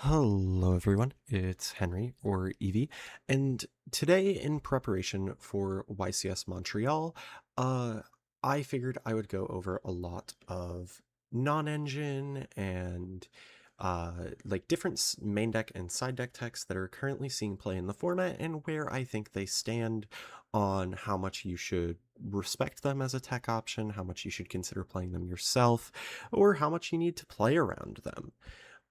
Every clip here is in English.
Hello, everyone. It's Henry, or Evie, and today, in preparation for YCS Montreal, uh, I figured I would go over a lot of non-engine and like different main deck and side deck techs that are currently seeing play in the format, and where I think they stand on how much you should respect them as a tech option, how much you should consider playing them yourself, or how much you need to play around them.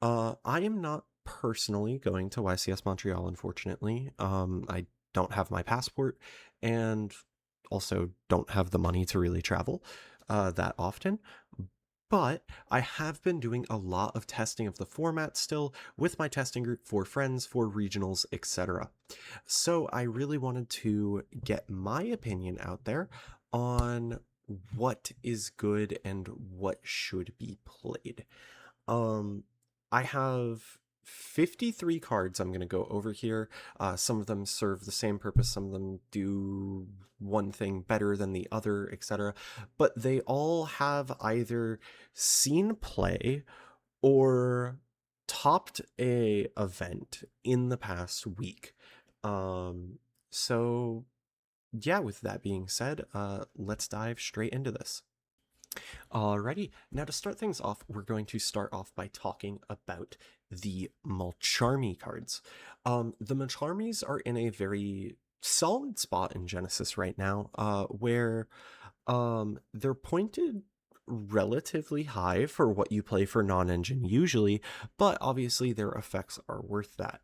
I am not personally going to YCS Montreal, unfortunately. I don't have my passport and also don't have the money to really travel that often. But I have been doing a lot of testing of the format still with my testing group for friends, for regionals, etc. So I really wanted to get my opinion out there on what is good and what should be played. Um, I have 53 cards I'm going to go over here. Some of them serve the same purpose, some of them do one thing better than the other, etc. But they all have either seen play or topped a event in the past week. Um, so yeah, with that being said, let's dive straight into this. Alrighty, now to start things off, we're going to start off by talking about the Mulcharmy cards. The Mulcharmies are in a very solid spot in Genesys right now, where they're pointed relatively high for what you play for non-engine usually, but obviously their effects are worth that.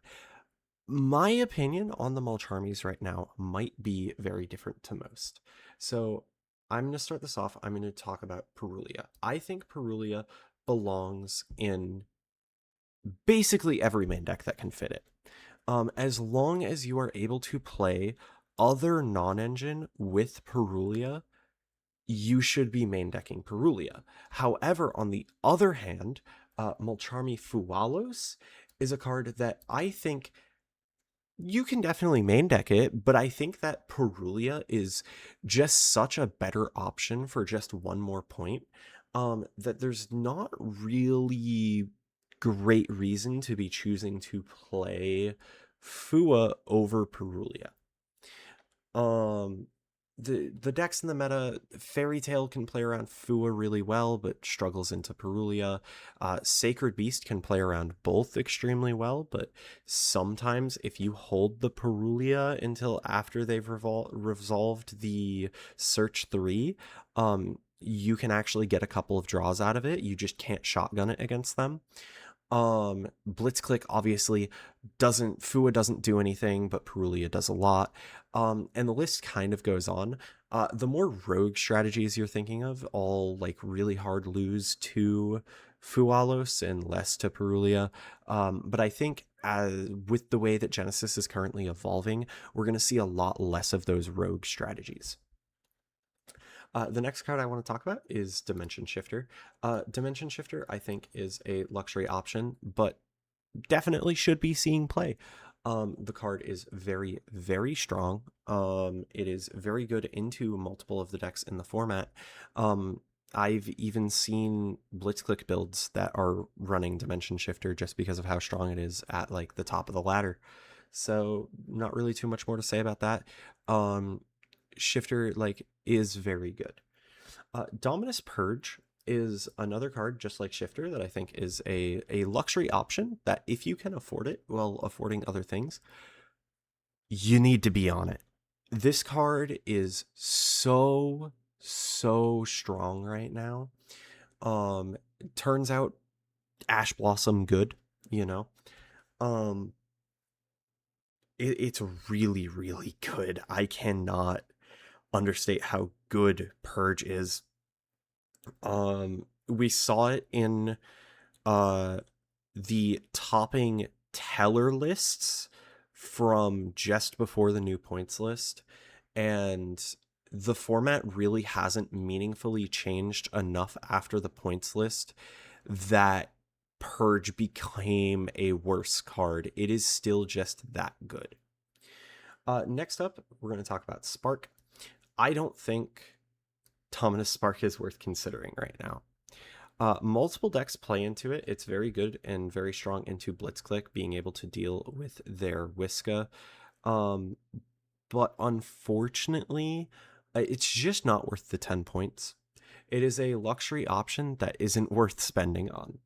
My opinion on the Mulcharmies right now might be very different to most. So I'm going to start this off. I'm going to talk about Perulia. I think Perulia belongs in basically every main deck that can fit it. As long as you are able to play other non-engine with Perulia, you should be main decking Perulia. However, on the other hand, Mulcharmy Fualos is a card that I think you can definitely main deck it, but I think that Perulia is just such a better option for just one more point, that there's not really great reason to be choosing to play Fua over Perulia. Um, the decks in the meta, Fairy Tale can play around Fua really well, but struggles into Perulia. Sacred Beast can play around both extremely well, but sometimes if you hold the Perulia until after they've resolved the Search 3, you can actually get a couple of draws out of it. You just can't shotgun it against them. Blitzclick obviously Fua doesn't do anything, but Perulia does a lot. And the list kind of goes on. The more rogue strategies you're thinking of, all like really hard lose to Fualos and less to Perulia. But I think with the way that Genesys is currently evolving, we're going to see a lot less of those rogue strategies. The next card I want to talk about is Dimension Shifter. Dimension Shifter, I think, is a luxury option, but definitely should be seeing play. The card is very, very strong. It is very good into multiple of the decks in the format. I've even seen Blitzclick builds that are running Dimension Shifter just because of how strong it is at like the top of the ladder. So not really too much more to say about that. Shifter like is very good. Dominus Purge is another card just like Shifter that I think is a luxury option that if you can afford it while affording other things, you need to be on it. This card is so strong right now. Turns out Ash Blossom good, you know. Um it's really good. I cannot understate how good Purge is. We saw it in uh the topping teller lists from just before the new points list, and the format really hasn't meaningfully changed enough after the points list that Purge became a worse card. It is still just that good. Next up, we're going to talk about Spark. I don't think Dominus Spark is worth considering right now. Multiple decks play into it. It's very good and very strong into Blitzclick, being able to deal with their Whiska. Um, but unfortunately, it's just not worth the 10 points. It is a luxury option that isn't worth spending on.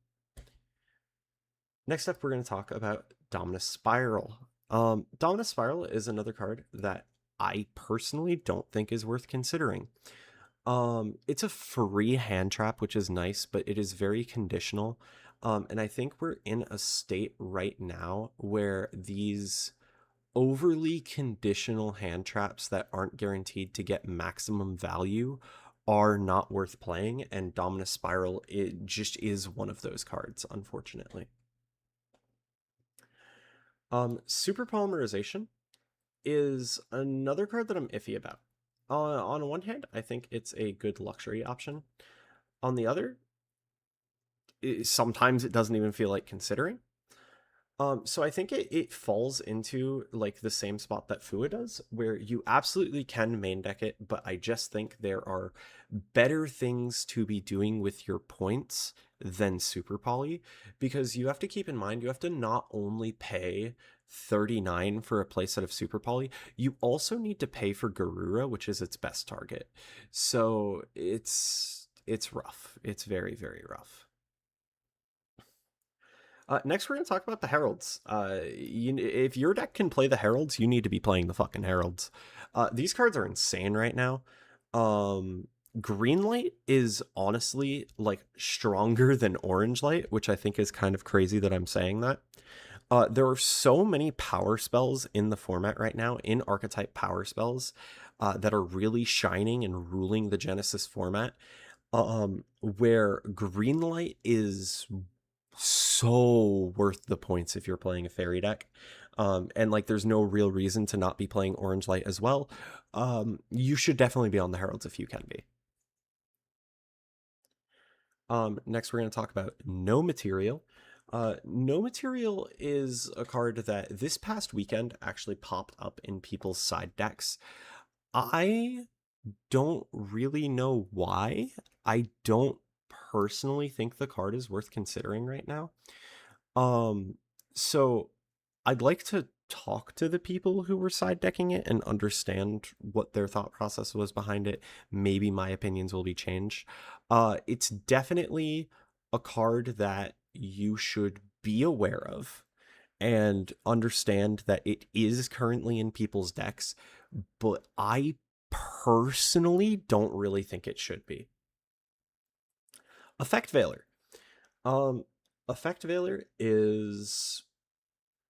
Next up, we're going to talk about Dominus Spiral. Dominus Spiral is another card that I personally don't think is worth considering. It's a free hand trap, which is nice, but it is very conditional. And I think we're in a state right now where these overly conditional hand traps that aren't guaranteed to get maximum value are not worth playing, and Dominus Spiral, it just is one of those cards, unfortunately. Super Polymerization is another card that I'm iffy about. On one hand, I think it's a good luxury option. On the other, sometimes it doesn't even feel like considering. So I think it falls into like the same spot that Fua does, where you absolutely can main deck it, but I just think there are better things to be doing with your points than Super Poly, because you have to keep in mind you have to not only pay 39 for a playset of Super Poly, you also need to pay for Garura, which is its best target. So it's rough. It's very, very rough. Next, we're going to talk about the Heralds. If your deck can play the Heralds, you need to be playing the fucking Heralds. These cards are insane right now. Um, Green Light is honestly like stronger than Orange Light, which I think is kind of crazy that I'm saying that. There are so many power spells in the format right now, in archetype power spells, that are really shining and ruling the Genesys format. Where Green Light is so worth the points if you're playing a fairy deck. And like there's no real reason to not be playing Orange Light as well. You should definitely be on the Heralds if you can be. Next, we're going to talk about No Material. No Material is a card that this past weekend actually popped up in people's side decks. I don't really know why. I don't personally think the card is worth considering right now. Um, so I'd like to talk to the people who were side decking it and understand what their thought process was behind it. Maybe my opinions will be changed. It's definitely a card that you should be aware of and understand that it is currently in people's decks, but I personally don't really think it should be. Effect Veiler. Um, Effect Veiler is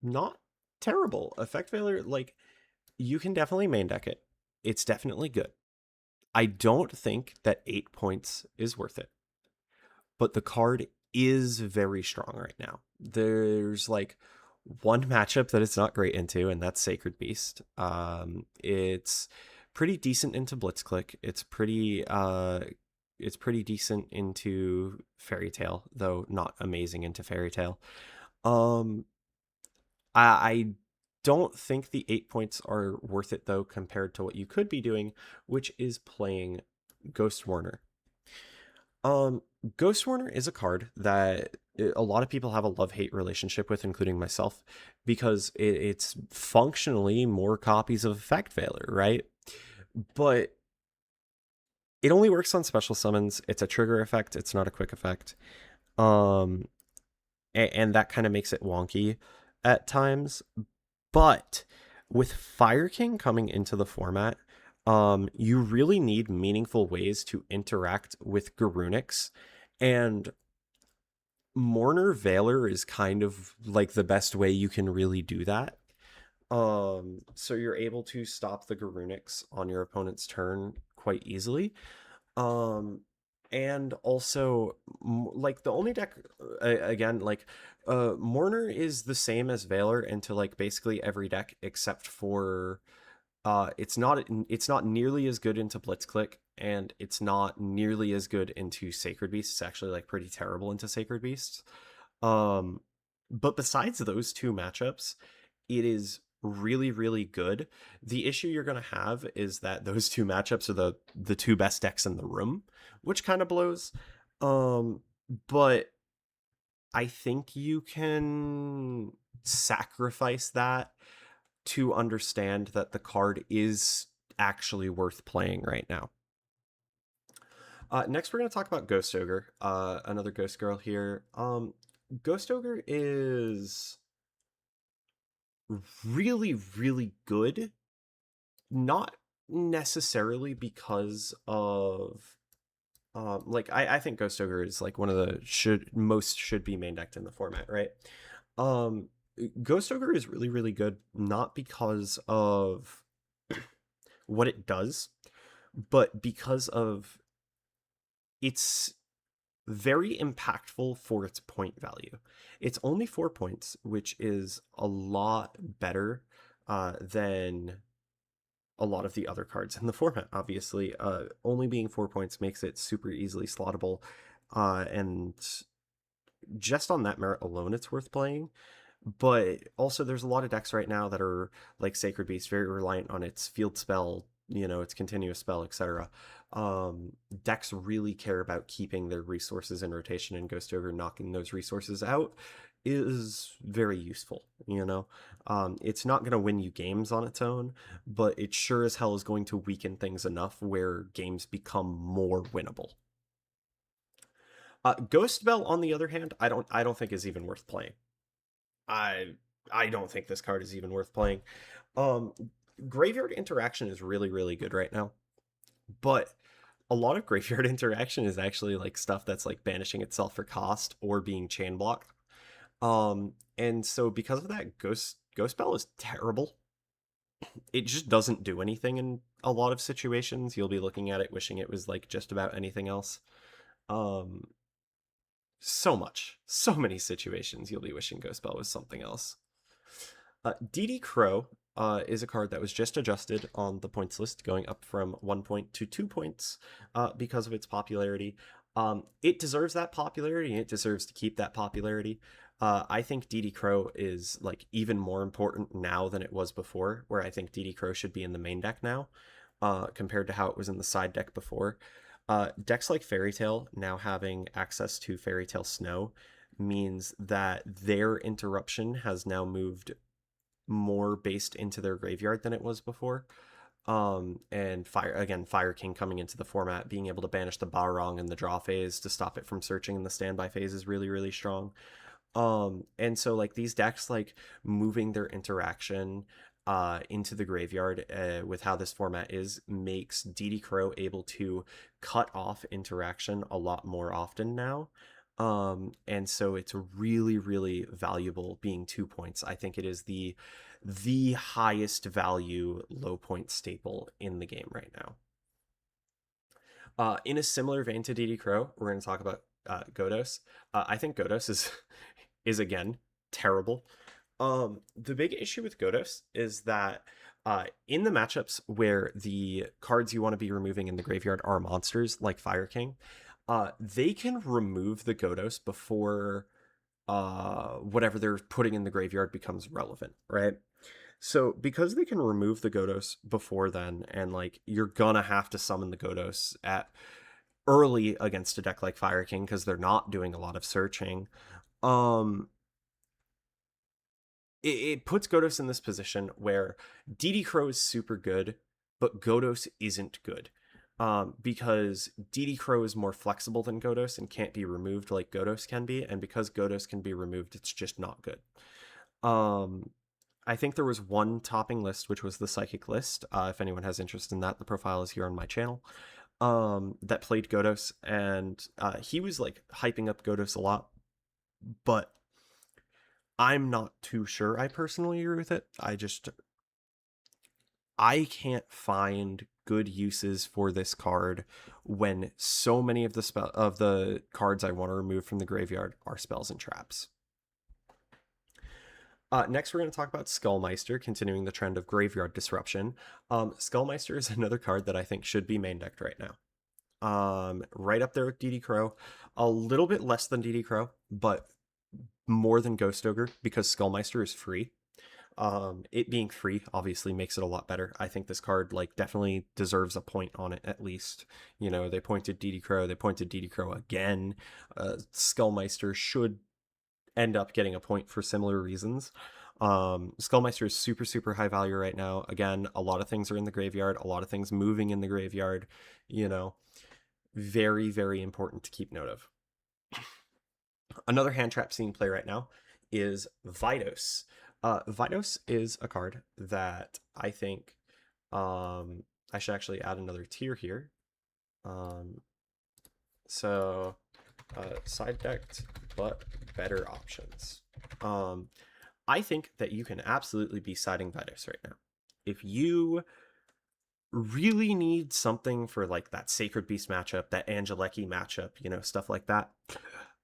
not terrible. Effect Veiler, like, you can definitely main deck it. It's definitely good. I don't think that 8 points is worth it, but the card is very strong right now. There's like one matchup that it's not great into, and that's Sacred Beast. It's pretty decent into Blitzclick. It's pretty decent into Fairy Tale, though not amazing into Fairy Tale. Um, I don't think the 8 points are worth it though compared to what you could be doing, which is playing Ghost Warner. Um, Ghost Warner is a card that a lot of people have a love-hate relationship with, including myself, because it's functionally more copies of Effect Veiler, right? But it only works on special summons. It's a trigger effect. It's not a quick effect. Um, and that kind of makes it wonky at times. But with Fire King coming into the format, you really need meaningful ways to interact with Garunix, and Mourner Veiler is kind of like the best way you can really do that. So you're able to stop the Garunix on your opponent's turn quite easily. Um, and also like the only deck again like Mourner is the same as Veiler into like basically every deck except for it's not nearly as good into Blitzclick, and it's not nearly as good into Sacred Beast. It's actually like pretty terrible into Sacred Beasts. Um, but besides those two matchups, it is really, really good. The issue you're gonna have is that those two matchups are the two best decks in the room, which kind of blows. Um, but I think you can sacrifice that to understand that the card is actually worth playing right now. Next, we're going to talk about Ghost Ogre, another Ghost Girl here. Ghost Ogre is really, really good, not necessarily because of like I think Ghost Ogre is like one of the should be main decked in the format, right? Um, Ghost Ogre is really, really good, not because of what it does, but because of its very impactful for its point value. It's only 4 points, which is a lot better than a lot of the other cards in the format. Obviously, only being 4 points makes it super easily slottable, and just on that merit alone, it's worth playing. But also, there's a lot of decks right now that are like Sacred Beast, very reliant on its field spell, its continuous spell, etc. Decks really care about keeping their resources in rotation, and Ghost Ogre knocking those resources out is very useful. It's not going to win you games on its own, but it sure as hell is going to weaken things enough where games become more winnable. Ghost Bell, on the other hand, I don't think is even worth playing. I I don't think this card is even worth playing. Um, Graveyard Interaction is really, really good right now, but a lot of Graveyard Interaction is actually like stuff that's like banishing itself for cost or being chain blocked. And so because of that, Ghost Bell is terrible. It just doesn't do anything in a lot of situations. You'll be looking at it wishing it was like just about anything else. Um, so many situations you'll be wishing Ghost Bell was something else. DD Crow is a card that was just adjusted on the points list, going up from 1 point to 2 points because of its popularity. It deserves that popularity, and it deserves to keep that popularity. I think DD Crow is like even more important now than it was before, where I think DD Crow should be in the main deck now, compared to how it was in the side deck before. Decks like Fairy Tale now having access to Fairy Tale Snow means that their interruption has now moved more based into their graveyard than it was before. And Fire King coming into the format, being able to banish the Barong in the draw phase to stop it from searching in the standby phase is really, really strong. And so like these decks like moving their interaction into the graveyard with how this format is makes DD Crow able to cut off interaction a lot more often now. And so it's really, really valuable being 2 points. I think it is the highest value low point staple in the game right now. In a similar vein to DD Crow, we're going to talk about Godos. I think Godos is is again terrible. The big issue with Godos is that in the matchups where the cards you want to be removing in the graveyard are monsters like Fire King, they can remove the Godos before whatever they're putting in the graveyard becomes relevant, right? So because they can remove the Godos before then, and like you're gonna have to summon the Godos at early against a deck like Fire King because they're not doing a lot of searching. Um, it puts Godos in this position where DD Crow is super good, but Godos isn't good. Because DD Crow is more flexible than Godos and can't be removed like Godos can be, and because Godos can be removed, it's just not good. Um, I think there was one topping list, which was the Psychic list. If anyone has interest in that, the profile is here on my channel. That played Godos, and he was like hyping up Godos a lot, but I'm not too sure I personally agree with it. I can't find good uses for this card when so many of the cards I want to remove from the graveyard are spells and traps. Next, we're going to talk about Skullmeister, continuing the trend of graveyard disruption. Skullmeister is another card that I think should be main decked right now. Right up there with DD Crow, a little bit less than DD Crow, but more than Ghost Ogre because Skullmeister is free. It being free obviously makes it a lot better. I think this card like definitely deserves a point on it at least. You know, they pointed DD Crow, they pointed DD Crow again. Skullmeister should end up getting a point for similar reasons. Skullmeister is super, super high value right now. Again, a lot of things are in the graveyard, a lot of things moving in the graveyard, you know, very, very important to keep note of. Another hand trap seeing play right now is Vidos. Vidos is a card that I think I should actually add another tier here. Um, so side decked, but better options. I think that you can absolutely be siding Vidos right now. If you really need something for like that Sacred Beast matchup, that Angeli matchup, you know, stuff like that,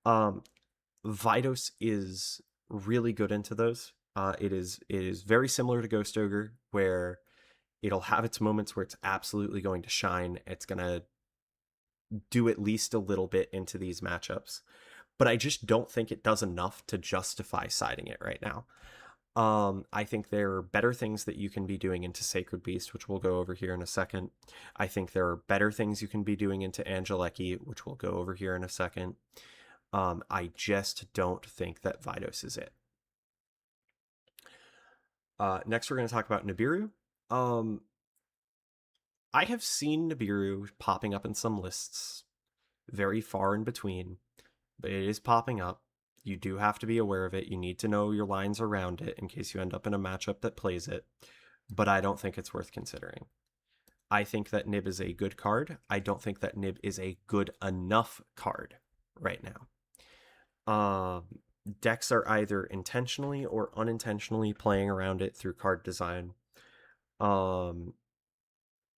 Vidos is really good into those. It is very similar to Ghost Ogre, where it'll have its moments where it's absolutely going to shine. It's gonna do at least a little bit into these matchups, but I just don't think it does enough to justify siding it right now. I think there are better things that you can be doing into Sacred Beast, which we'll go over here in a second. I think there are better things you can be doing into Angeli, which we'll go over here in a second. I just don't think that Vidos is it. Next, we're going to talk about Nibiru. I have seen Nibiru popping up in some lists, very far in between, but it is popping up. You do have to be aware of it. You need to know your lines around it in case you end up in a matchup that plays it, but I don't think it's worth considering. I think that Nib is a good card. I don't think that Nib is a good enough card right now. Decks are either intentionally or unintentionally playing around it through card design.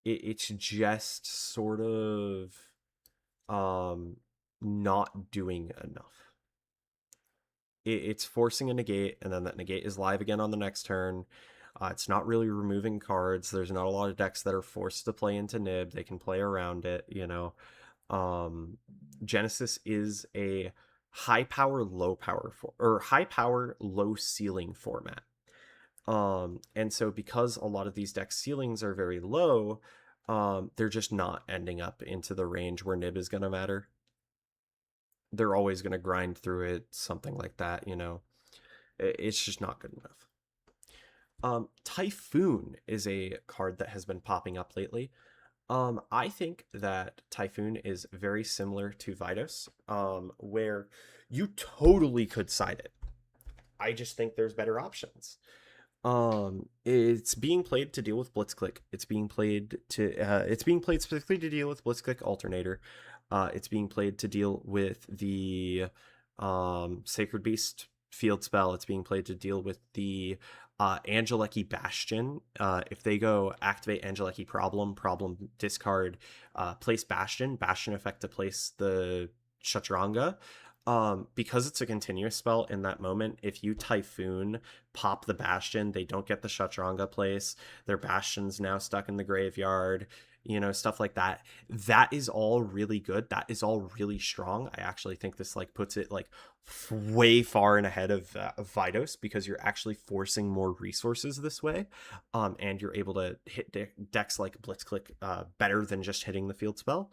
It's just sort of not doing enough. It's forcing a negate, and then that negate is live again on the next turn. It's not really removing cards. There's not a lot of decks that are forced to play into Nib. They can play around it, you know. Genesys is a high power, low power or high power, low ceiling format. And so because a lot of these deck ceilings are very low, they're just not ending up into the range where Nib is going to matter. They're always going to grind through it, something like that, you know. It's just not good enough. Typhoon is a card that has been popping up lately. I think that Typhoon is very similar to Vidos, where you totally could side it. I just think there's better options. It's being played to deal with Blitzclick. It's being played specifically to deal with Blitzclick Alternator. It's being played to deal with the Sacred Beast field spell. It's being played to deal with the Angeli Bastion. If they go activate Angeli problem discard, place Bastion effect to place the Chaturanga. Because it's a continuous spell in that moment, if you Typhoon, pop the Bastion, they don't get the Chaturanga place, their Bastion's now stuck in the graveyard, you know, stuff like that. That is all really good. That is all really strong. I actually think this like puts it like way far and ahead of Vidos, because you're actually forcing more resources this way, and you're able to hit decks like Blitzclick better than just hitting the field spell.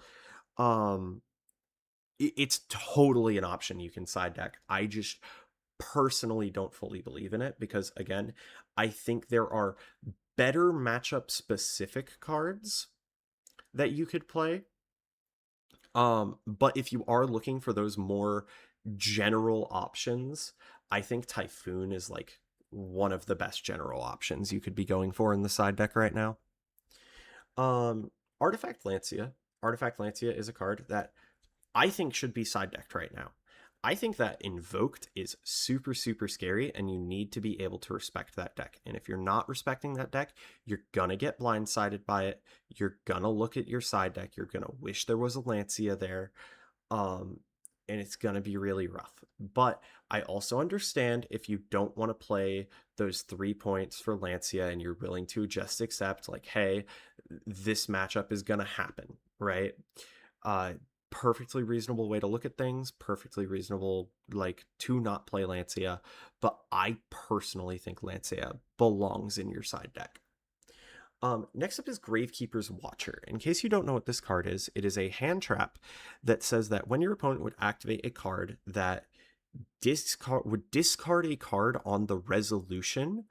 It's totally an option you can side deck. I just personally don't fully believe in it because, again, I think there are better matchup specific cards that you could play. But if you are looking for those more general options, I think Typhoon is like one of the best general options you could be going for in the side deck right now. Artifact Lancia. Artifact Lancia is a card that I think should be side decked right now. I think that Invoked is super, super scary, and you need to be able to respect that deck. And if you're not respecting that deck, you're gonna get blindsided by it. You're gonna look at your side deck. You're gonna wish there was a Lancia there. And it's gonna be really rough. But I also understand if you don't want to play those 3 points for Lancia and you're willing to just accept, like, hey, this matchup is gonna happen, right? perfectly reasonable way to look at things, perfectly reasonable, like, to not play Lancia, but I personally think Lancia belongs in your side deck. Next up is Gravekeeper's Watcher. In case you don't know what this card is, it is a hand trap that says that when your opponent would activate a card that would discard a card on the resolution,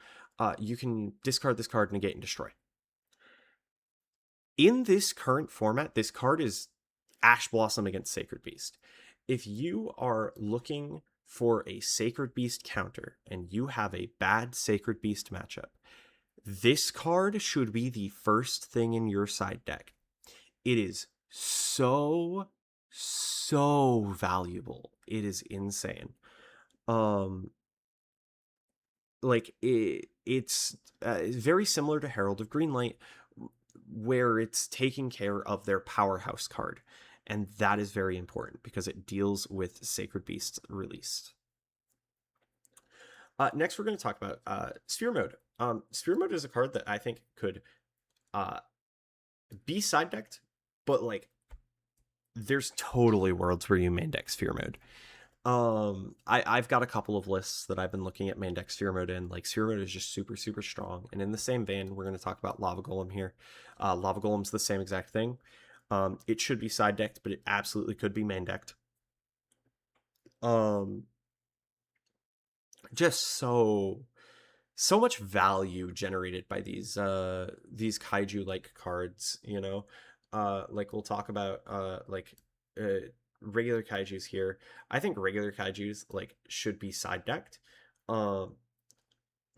you can discard this card, negate, and destroy. In this current format, this card is Ash Blossom against Sacred Beast. If you are looking for a Sacred Beast counter and you have a bad Sacred Beast matchup, this card should be the first thing in your side deck. It is so valuable. It is insane. It's very similar to Herald of Greenlight, where it's taking care of their powerhouse card, and that is very important because it deals with Sacred Beasts released. Next, we're going to talk about Sphere Mode. Sphere Mode is a card that I think could be side decked, but like there's totally worlds where you main deck Sphere Mode. I've got a couple of lists that I've been looking at main deck Sphere Mode in. Like, Sphere Mode is just super strong. And in the same vein, we're going to talk about Lava Golem here. Lava Golem's the same exact thing. It should be side decked, but it absolutely could be main decked. Just so much value generated by these kaiju like cards, you know. Like, we'll talk about regular kaijus here. I think regular kaijus like should be side decked.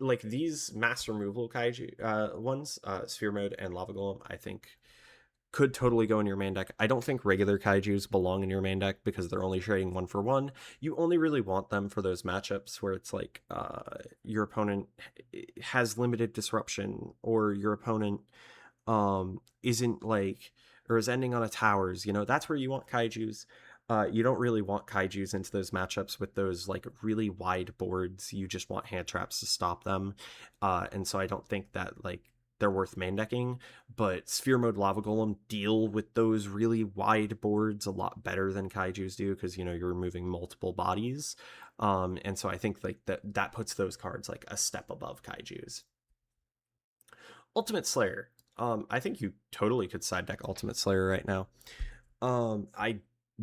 Like these mass removal kaiju ones, Sphere Mode and Lava Golem, I think could totally go in your main deck. I don't think regular kaijus belong in your main deck because they're only trading 1-for-1. You only really want them for those matchups where it's like your opponent has limited disruption, or your opponent isn't like, or is ending on a towers. You know, that's where you want kaijus. You don't really want kaijus into those matchups with those like really wide boards. You just want hand traps to stop them. And so I don't think that like they're worth main decking, but Sphere Mode, Lava Golem deal with those really wide boards a lot better than kaijus do, because, you know, you're removing multiple bodies. And so I think like that puts those cards like a step above kaijus. Ultimate Slayer. I think you totally could side deck Ultimate Slayer right now. I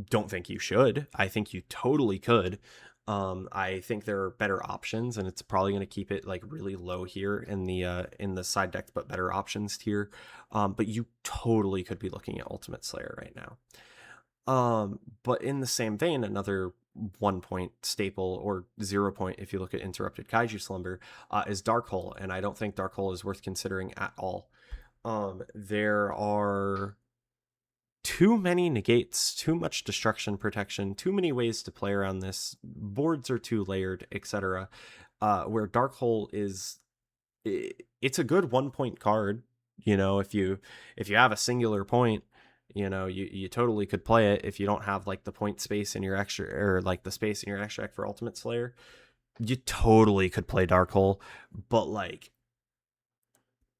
don't think you should. I think you totally could. I think there are better options, and it's probably going to keep it like really low here in the side decked but better options tier. But you totally could be looking at Ultimate Slayer right now. But in the same vein, another 1-point staple, or 0-point if you look at Interrupted Kaiju Slumber, is Dark Hole, and I don't think Dark Hole is worth considering at all. There are too many negates, too much destruction protection, too many ways to play around this. Boards are too layered, etc. Where Dark Hole is, it's a good 1-point card. You know, if you have a singular point, you know, you totally could play it. If you don't have like the point space in your extra, or like the space in your extra deck for Ultimate Slayer, you totally could play Dark Hole. But like,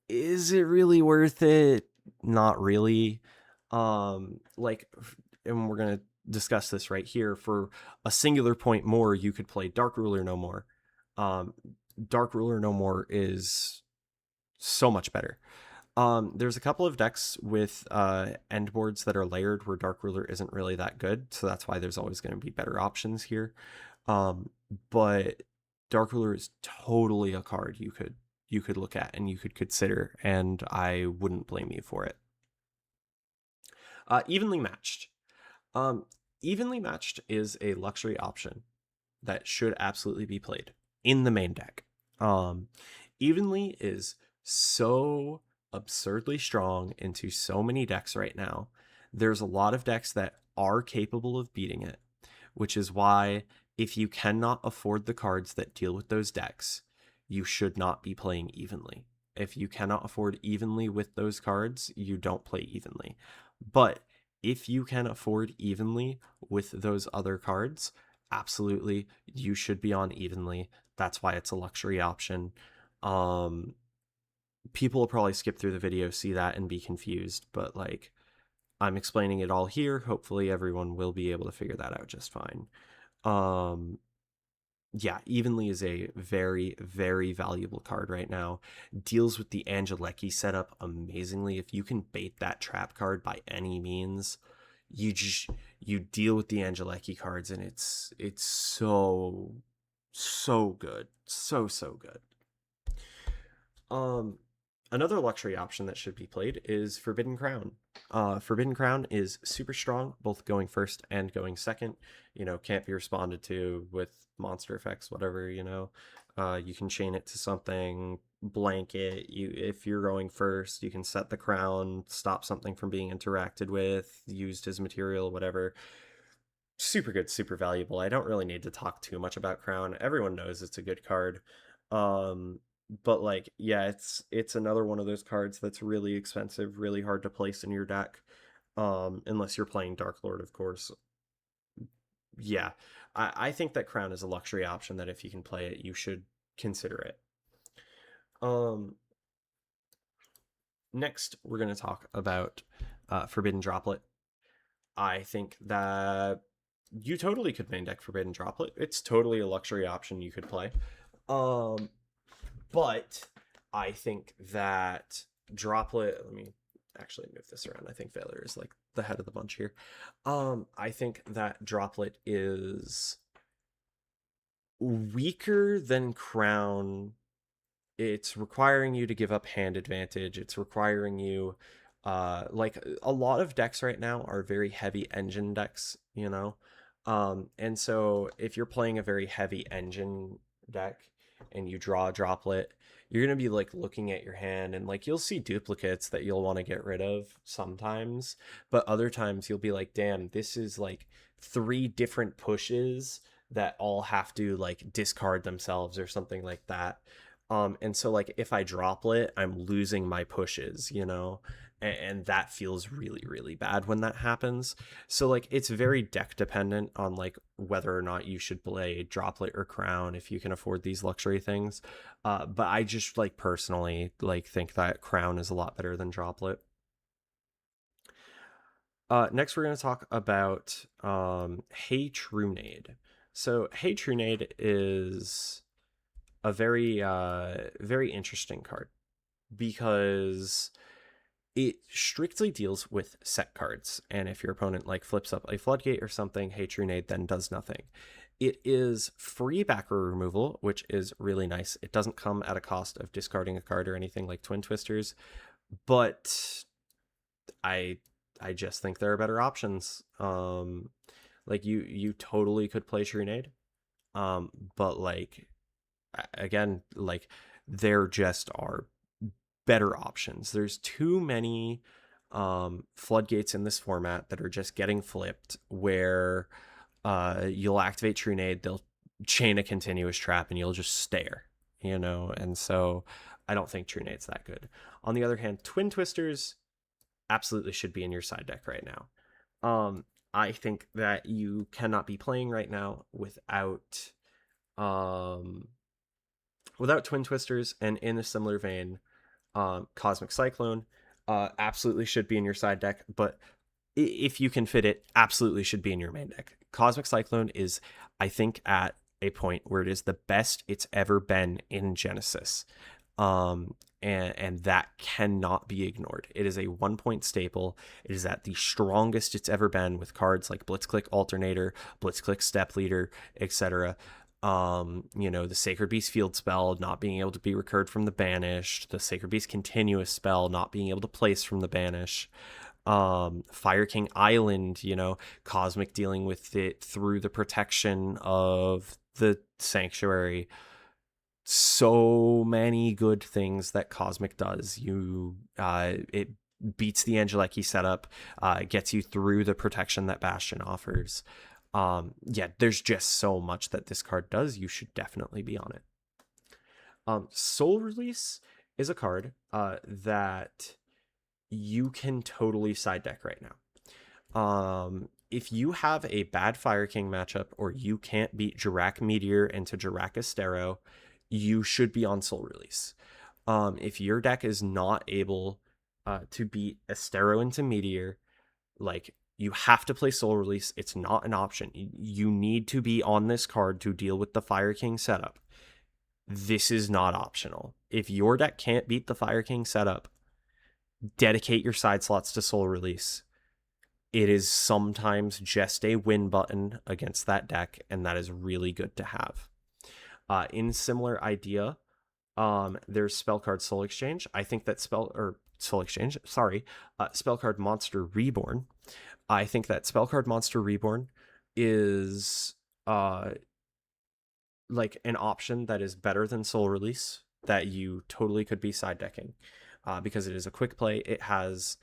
is it really worth it? Not really. Like, and we're gonna discuss this right here. For a singular point more, you could play Dark Ruler No More. Dark Ruler No More is so much better. There's a couple of decks with end boards that are layered where Dark Ruler isn't really that good, so that's why there's always going to be better options here. But Dark Ruler is totally a card you could look at and you could consider, and I wouldn't blame you for it. Evenly Matched. Evenly Matched is a luxury option that should absolutely be played in the main deck. Evenly is so absurdly strong into so many decks right now. There's a lot of decks that are capable of beating it, which is why if you cannot afford the cards that deal with those decks, you should not be playing Evenly. If you cannot afford Evenly with those cards, you don't play Evenly. But if you can afford Evenly with those other cards, absolutely, you should be on Evenly. That's why it's a luxury option. People will probably skip through the video, see that, and be confused, but like, I'm explaining it all here. Hopefully everyone will be able to figure that out just fine. Um, yeah, Evenly is a very, very valuable card right now. Deals with the Angeli setup amazingly. If you can bait that trap card by any means, you just you deal with the Angeli cards, and it's so good, so good. Um, Another luxury option that should be played is Forbidden Crown. Forbidden Crown is super strong, both going first and going second. Can't be responded to with monster effects, whatever. You can chain it to something, blanket. If you're going first, you can set the crown, stop something from being interacted with, used as material, whatever. Super good, super valuable. I don't really need to talk too much about Crown. Everyone knows it's a good card. Um, but like, yeah, it's another one of those cards that's really expensive, really hard to place in your deck. Unless you're playing Dark Lord, of course. Yeah. I think that Crown is a luxury option that if you can play it, you should consider it. Um, Next, we're going to talk about Forbidden Droplet. I think that you totally could main deck Forbidden Droplet. It's totally a luxury option you could play. Um, but I think that Droplet. Let me actually move this around. I think Failure is like the head of the bunch here. I think that Droplet is weaker than Crown. It's requiring you to give up hand advantage. It's requiring you like a lot of decks right now are very heavy engine decks. And so if you're playing a very heavy engine deck and you draw a droplet, you're going to be like looking at your hand, and like you'll see duplicates that you'll want to get rid of sometimes, but other times you'll be like, damn, this is like three different pushes that all have to like discard themselves or something like that. And so like if I droplet, I'm losing my pushes, and that feels really, really bad when that happens. So like it's very deck dependent on like whether or not you should play droplet or crown if you can afford these luxury things. But I just like personally like think that crown is a lot better than droplet. Next, we're going to talk about Hey Trunade. So Hey Trunade is a very interesting card because it strictly deals with set cards, and if your opponent like flips up a floodgate or something, Hey Trunade then does nothing. It is free backrow removal, which is really nice. It doesn't come at a cost of discarding a card or anything like Twin Twisters, but I I just think there are better options. Like you totally could play Trunade, but like again, like there just are better options. There's too many floodgates in this format that are just getting flipped where you'll activate Trunade, they'll chain a continuous trap, and you'll just stare. And so I don't think Trunade's that good. On the other hand, Twin Twisters absolutely should be in your side deck right now. I think that you cannot be playing right now um without Twin Twisters, and in a similar vein, Cosmic Cyclone absolutely should be in your side deck, but if you can fit it, absolutely should be in your main deck. Cosmic Cyclone is, I think, at a point where it is the best it's ever been in Genesys. And that cannot be ignored. It is a 1 point staple. It is at the strongest it's ever been with cards like Blitzclick Alternator, Blitzclick Step Leader, etc. The Sacred Beast Field spell not being able to be recurred from the Banished, the Sacred Beast Continuous spell not being able to place from the Banish, Fire King Island, Cosmic dealing with it through the protection of the Sanctuary. So many good things that Cosmic does. It beats the Angeli setup, gets you through the protection that Bastion offers. Yeah, there's just so much that this card does. You should definitely be on it. Soul Release is a card that you can totally side deck right now. If you have a bad Fire King matchup, or you can't beat Jirak Meteor into Jirak Astero, you should be on Soul Release. If your deck is not able to beat Astero into Meteor, Like, you have to play Soul Release. It's not an option. You need to be on this card to deal with the Fire King setup. This is not optional. If your deck can't beat the Fire King setup, dedicate your side slots to Soul Release. It is sometimes just a win button against that deck, and that is really good to have. In similar idea, there's spell card Soul Exchange. I think that spell card Monster Reborn. I think that spell card Monster Reborn is like an option that is better than Soul Release, that you totally could be side decking, because it is a quick play. It has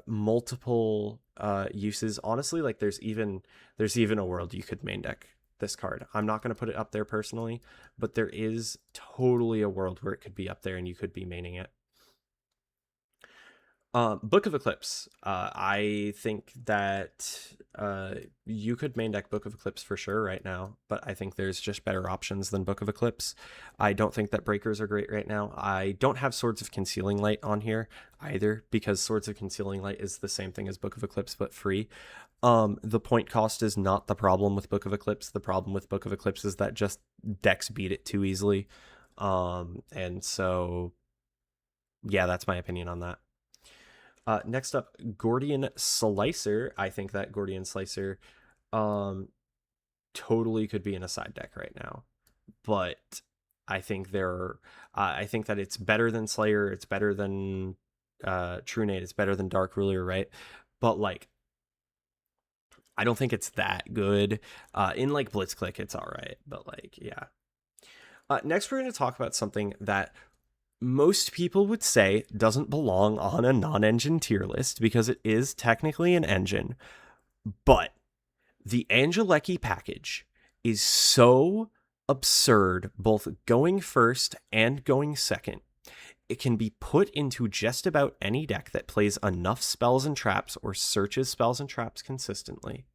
multiple uses. Honestly, like there's even a world you could main deck this card. I'm not going to put it up there personally, but there is totally a world where it could be up there and you could be maining it. Book of Eclipse. I think that you could main deck Book of Eclipse for sure right now, but I think there's just better options than Book of Eclipse. I don't think that Breakers are great right now. I don't have Swords of Concealing Light on here either, because Swords of Concealing Light is the same thing as Book of Eclipse, but free. The point cost is not the problem with Book of Eclipse. The problem with Book of Eclipse is that just decks beat it too easily. And so, yeah, that's my opinion on that. Next up, Gordian Slicer. I think that Gordian Slicer totally could be in a side deck right now, but I think I think that it's better than Slayer, it's better than True Nate, it's better than Dark Ruler, right? But like, I don't think it's that good. In like Blitzclick, it's all right, but like, yeah. Next, we're going to talk about something that most people would say doesn't belong on a non-engine tier list because it is technically an engine, but the Angeli package is so absurd, both going first and going second. It can be put into just about any deck that plays enough spells and traps or searches spells and traps consistently.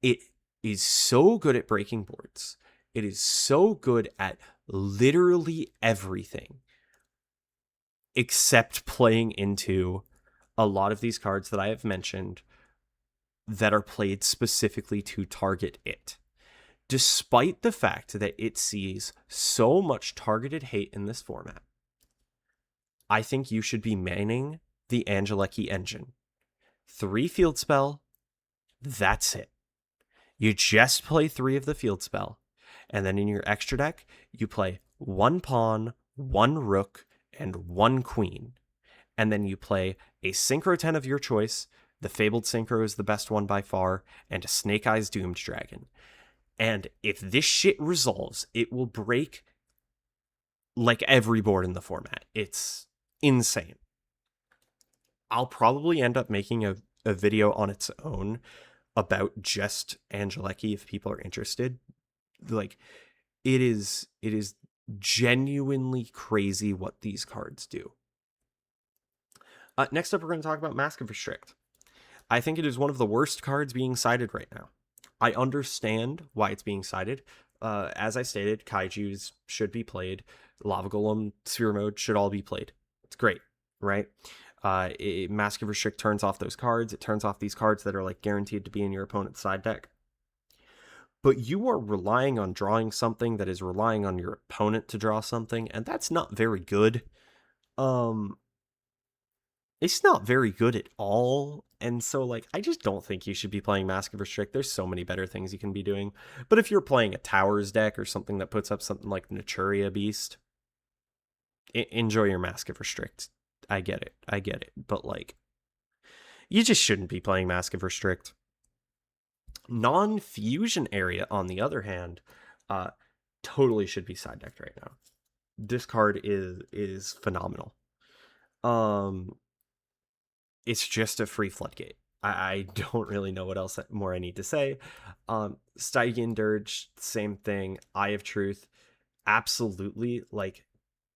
It is so good at breaking boards. It is so good at literally everything, except playing into a lot of these cards that I have mentioned that are played specifically to target it. Despite the fact that it sees so much targeted hate in this format, I think you should be maining the Angeli engine. 3 field spell, that's it. You just play 3 of the field spell, and then in your extra deck, you play 1 pawn, 1 rook, and 1 queen. And then you play a Synchro 10 of your choice. The Fabled Synchro is the best one by far, and a Snake Eyes Doomed Dragon. And if this shit resolves, it will break like every board in the format. It's insane. I'll probably end up making a video on its own about just Angeli if people are interested. Like, it is genuinely crazy what these cards do. Next up, we're going to talk about Mask of Restrict. I think it is one of the worst cards being sided right now. I understand why it's being sided. As I stated, Kaijus should be played. Lava Golem, Sphere Mode should all be played. It's great, right? Mask of Restrict turns off those cards. It turns off these cards that are like guaranteed to be in your opponent's side deck. But you are relying on drawing something that is relying on your opponent to draw something, and that's not very good. It's not very good at all. And so, like, I just don't think you should be playing Mask of Restrict. There's so many better things you can be doing. But if you're playing a Towers deck or something that puts up something like Naturia Beast, enjoy your Mask of Restrict. I get it. But, like, you just shouldn't be playing Mask of Restrict. Non-fusion area, on the other hand, totally should be side decked right now. This card is phenomenal. It's just a free floodgate. I don't really know what else more I need to say. Stygian Dirge, same thing. Eye of Truth, absolutely, like,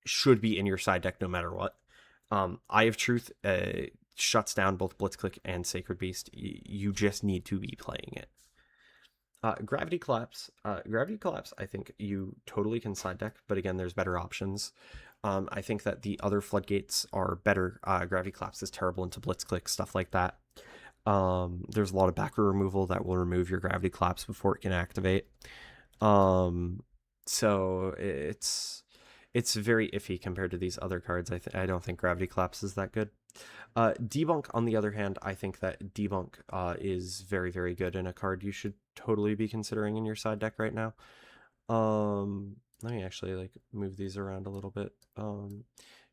should be in your side deck no matter what. Eye of Truth shuts down both Blitzclick and Sacred Beast. You just need to be playing it. Gravity Collapse. Gravity Collapse, I think you totally can side deck, but again, there's better options. I think that the other Floodgates are better. Gravity Collapse is terrible into Blitzclick, stuff like that. There's a lot of backer removal that will remove your gravity collapse before it can activate. Um, so it's very iffy compared to these other cards. I don't think gravity collapse is that good. Debunk, on the other hand, I think that Debunk is very, very good and a card you should totally be considering in your side deck right now. Let me actually like move these around a little bit.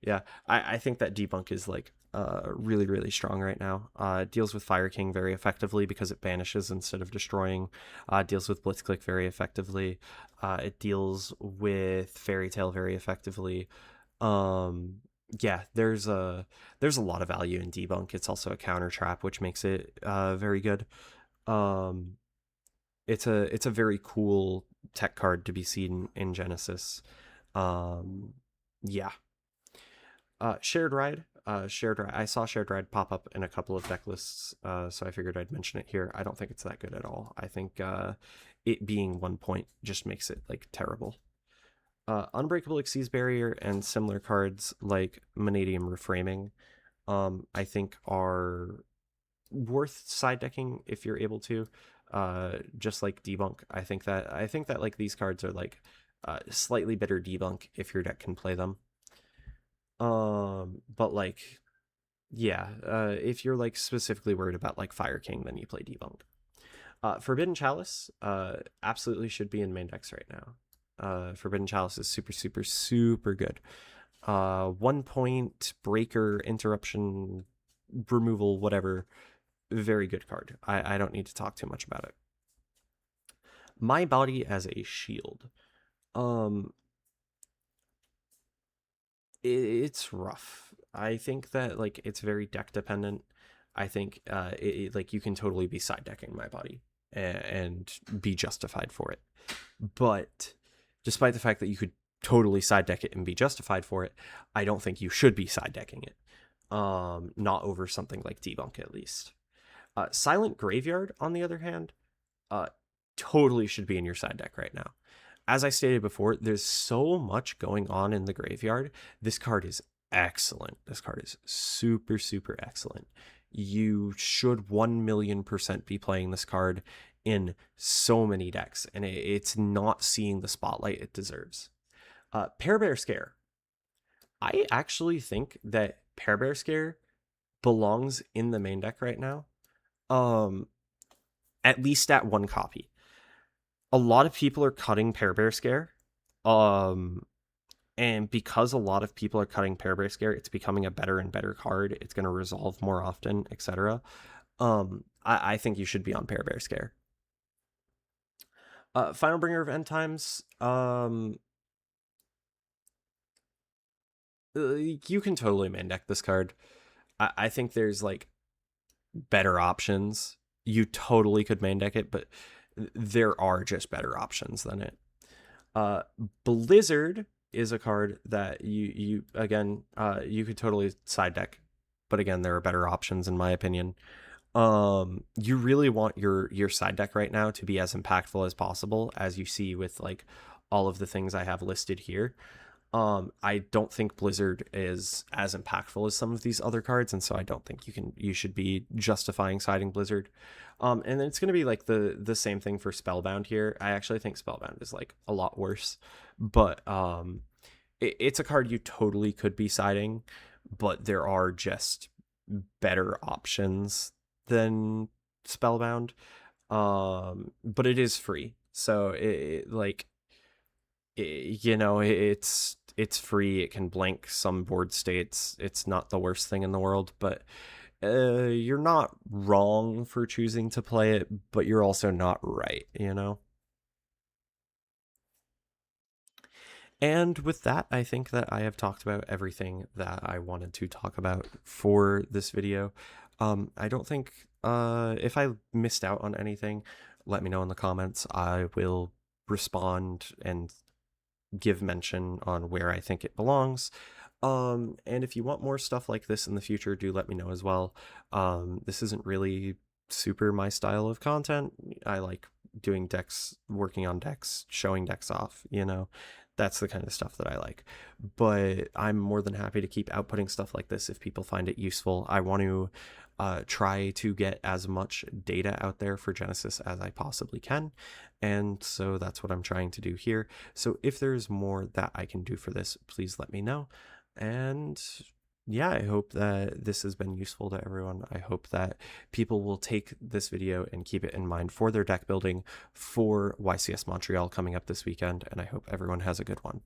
Yeah, I think that Debunk is like really, really strong right now. Deals with Fire King very effectively because it banishes instead of destroying. Deals with Blitzclick very effectively. It deals with Fairy Tale very effectively. Um, yeah, there's a lot of value in Debunk. It's also a counter trap, which makes it very good. Um, it's a very cool tech card to be seen in Genesys. Um, yeah. Shared Ride. Shared Ride. I saw Shared Ride pop up in a couple of deck lists, so I figured I'd mention it here. I don't think it's that good at all. I think it being 1 point just makes it like terrible. Unbreakable Xyz Barrier and similar cards like Vanadium Reframing, I think are worth side decking if you're able to. Just like Debunk, I think that like these cards are like slightly better Debunk if your deck can play them. But like yeah, if you're like specifically worried about like Fire King, then you play Debunk. Forbidden Chalice, absolutely should be in main decks right now. Forbidden Chalice is super, super, super good. 1 point breaker, interruption, removal, whatever. Very good card. I don't need to talk too much about it. My Body as a Shield. Um, it's rough. I think that like it's very deck dependent. I think like you can totally be side decking My Body and be justified for it. But despite the fact that you could totally side deck it and be justified for it, I don't think you should be side decking it. Not over something like Debunk at least. Silent Graveyard, on the other hand, uh, totally should be in your side deck right now. As I stated before, there's so much going on in the graveyard. This card is excellent. This card is super, super excellent. You should 1,000,000% be playing this card in so many decks, and it's not seeing the spotlight it deserves. Pear Bear Scare. I actually think that Pear Bear Scare belongs in the main deck right now. At least at 1 copy. A lot of people are cutting Pear Bear Scare. And because a lot of people are cutting Pear Bear Scare, it's becoming a better and better card. It's going to resolve more often, etc. I think you should be on Pear Bear Scare. Final Bringer of End Times. You can totally main deck this card. I think there's like better options. You totally could main deck it, but there are just better options than it. Blizzard is a card that you again you could totally side deck, but again there are better options in my opinion. You really want your side deck right now to be as impactful as possible, as you see with like all of the things I have listed here. I don't think Blizzard is as impactful as some of these other cards, and so I don't think you should be justifying siding Blizzard. And then it's gonna be like the same thing for Spellbound here. I actually think Spellbound is like a lot worse, but it's a card you totally could be siding, but there are just better options than Spellbound. But it is free, so it's free. It can blank some board states. It's not the worst thing in the world, but you're not wrong for choosing to play it, but you're also not right, you know? And with that, I think that I have talked about everything that I wanted to talk about for this video. I don't think, if I missed out on anything, let me know in the comments. I will respond and give mention on where I think it belongs. And if you want more stuff like this in the future, do let me know as well. This isn't really super my style of content. I like doing decks, working on decks, showing decks off, you know. That's the kind of stuff that I like. But I'm more than happy to keep outputting stuff like this if people find it useful. I want to try to get as much data out there for Genesys as I possibly can. And so that's what I'm trying to do here. So if there's more that I can do for this, please let me know. And yeah, I hope that this has been useful to everyone. I hope that people will take this video and keep it in mind for their deck building for YCS Montreal coming up this weekend. And I hope everyone has a good one.